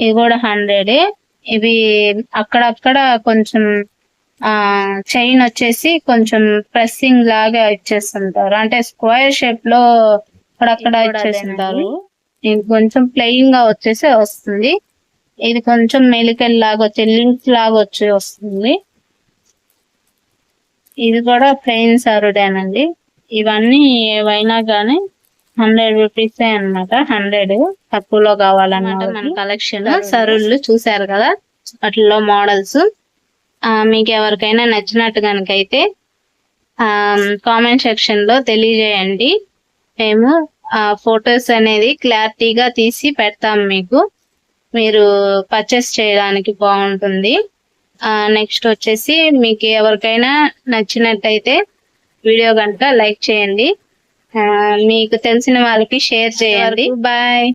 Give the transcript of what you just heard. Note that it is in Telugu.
ఇవి కూడా 100. ఇవి అక్కడక్కడ కొంచెం చైన్ వచ్చేసి కొంచెం ప్రెస్సింగ్ లాగా ఇచ్చేస్తుంటారు, అంటే స్క్వేర్ షేప్ లో అక్కడక్కడ ఇచ్చేస్తుంటారు. ఇది కొంచెం ప్లెయిన్ గా వచ్చేసి వస్తుంది. ఇది కొంచెం మెలికల్ లాగా వచ్చే లింక్స్ లాగా వస్తుంది. ఇది కూడా ప్లెయిన్ సరుడేనండి. ఇవన్నీ ఏవైనా కానీ 100 రూపీస్ అనమాట. 100 తక్కువలో కావాలన్నమాట మన కలెక్షన్. సరుళ్ళు చూసారు కదా, వాటిలో మోడల్స్. మీకు ఎవరికైనా నచ్చినట్టు కనుకైతే కామెంట్ సెక్షన్ లో తెలియజేయండి. మేము ఫొటోస్ అనేది క్లారిటీగా తీసి పెడతాం మీకు, మీరు పర్చేస్ చేయడానికి బాగుంటుంది. నెక్స్ట్ వచ్చేసి మీకు ఎవరికైనా నచ్చినట్టయితే వీడియో కనుక లైక్ చేయండి, మీకు తెలిసిన వాళ్ళకి షేర్ చేయండి. బాయ్.